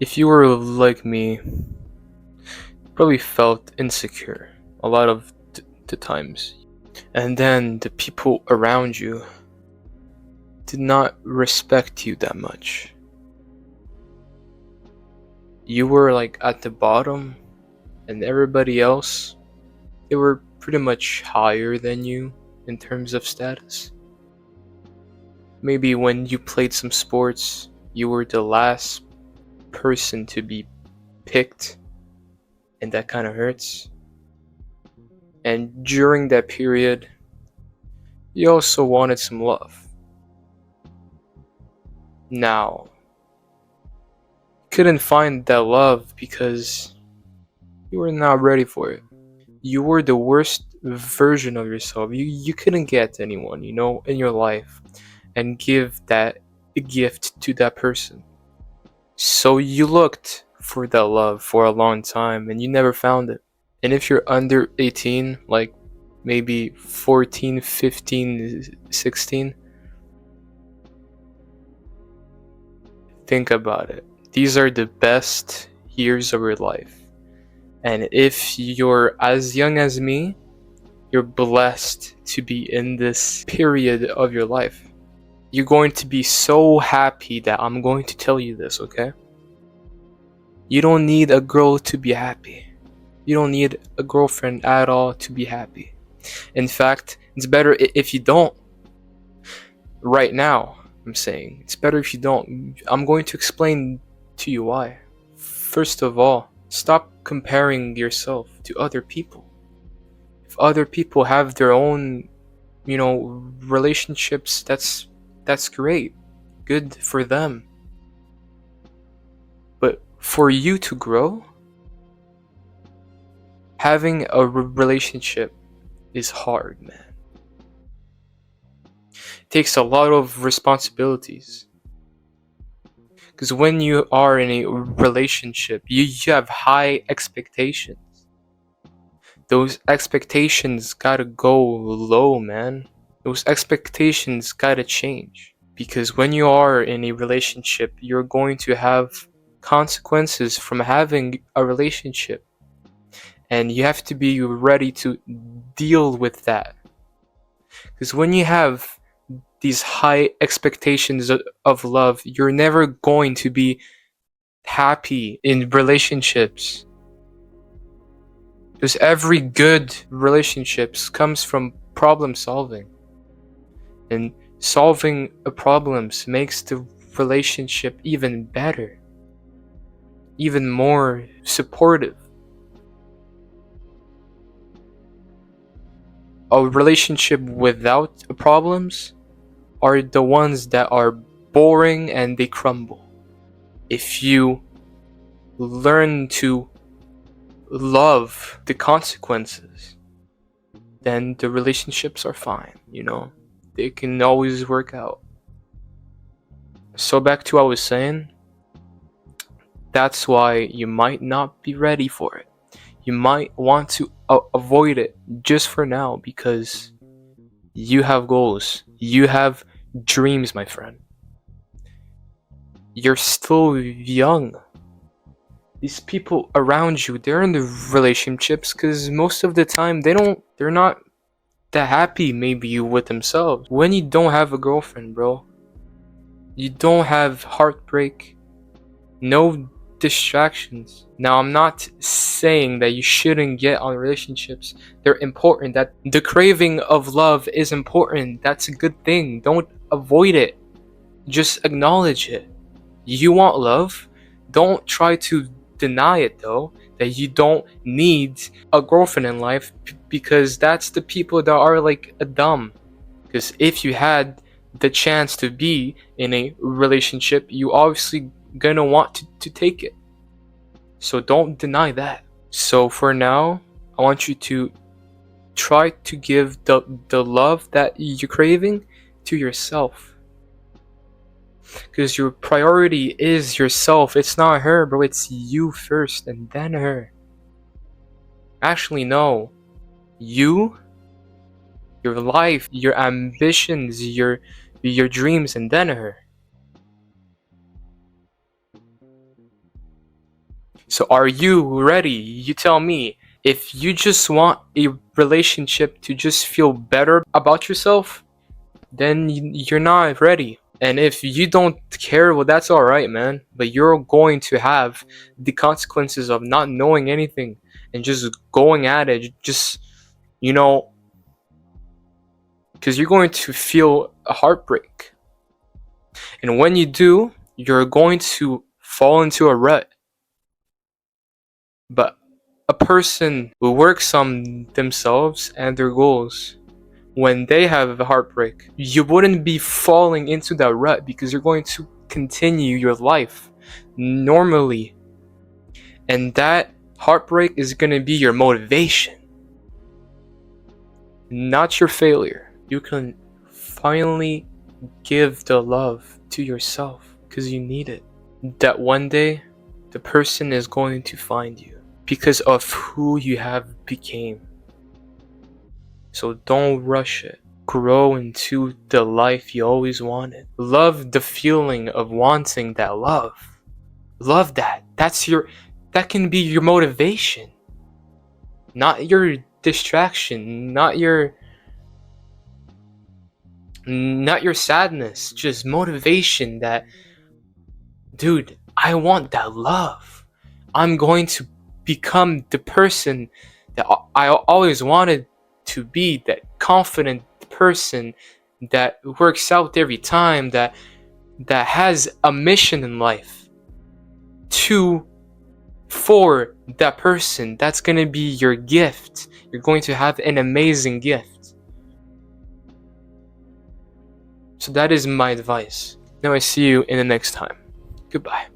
If you were like me, you probably felt insecure a lot of the times. And then the people around you did not respect you that much. You were like at the bottom, and everybody else, they were pretty much higher than you in terms of status. Maybe when you played some sports, you were the last person to be picked, and that kind of hurts. And during that period, you also wanted some love. Now, couldn't find that love because you were not ready for it. You were the worst version of yourself. You couldn't get anyone, in your life and give that gift to that person. So you looked for that love for a long time and you never found it. And if you're under 18, like maybe 14, 15, 16, think about it. These are the best years of your life. And if you're as young as me, you're blessed to be in this period of your life. You're going to be so happy that I'm going to tell you this, okay? You don't need a girl to be happy. You don't need a girlfriend at all to be happy. In fact, it's better if you don't. Right now, I'm saying. It's better if you don't. I'm going to explain to you why. First of all, stop comparing yourself to other people. If other people have their own, relationships, that's great. Good for them. But for you to grow, having a relationship is hard, man. It takes a lot of responsibilities. Because when you are in a relationship, you have high expectations. Those expectations gotta go low, man. Those expectations gotta change. Because when you are in a relationship, you're going to have consequences from having a relationship. And you have to be ready to deal with that. Because when you have these high expectations of love, you're never going to be happy in relationships. Because every good relationships comes from problem solving. And solving problems makes the relationship even better, even more supportive. A relationship without problems are the ones that are boring and they crumble. If you learn to love the consequences, then the relationships are fine, They can always work out. So back to what I was saying, that's why you might not be ready for it. You might want to avoid it just for now because you have goals. You have dreams, my friend. You're still young. These people around you, they're in the relationships because most of the time they're not that happy maybe with themselves. When you don't have a girlfriend, bro, you don't have heartbreak, no distractions. Now, I'm not saying that you shouldn't get on relationships. They're important. That the craving of love is important. That's a good thing. Don't avoid it. Just acknowledge it. You want love. Don't try to deny it though. That you don't need a girlfriend in life because that's the people that are like dumb. Because if you had the chance to be in a relationship, you obviously gonna want to take it. So don't deny that. So for now, I want you to try to give the love that you're craving to yourself. Because your priority is yourself. It's not her, bro. It's you first and then her. Actually, no. You, your life, your ambitions, your dreams, and then her. So are you ready? You tell me. If you just want a relationship to just feel better about yourself, then you're not ready. And if you don't care, well, that's all right, man. But you're going to have the consequences of not knowing anything and just going at it, just, you know, because you're going to feel a heartbreak. And when you do, you're going to fall into a rut. But a person who works on themselves and their goals, when they have a heartbreak, you wouldn't be falling into that rut because you're going to continue your life normally. And that heartbreak is going to be your motivation, not your failure. You can finally give the love to yourself because you need it. That one day, the person is going to find you because of who you have became. So don't rush it. Grow into the life you always wanted. Love the feeling of wanting that love. Love that. That can be your motivation. Not your distraction, not your sadness, just motivation that, dude, I want that love. I'm going to become the person that I always wanted to be, that confident person that works out every time, that has a mission in life to for that person. That's going to be your gift. You're going to have an amazing gift. So that is my advice. Now I see you in the next time. Goodbye.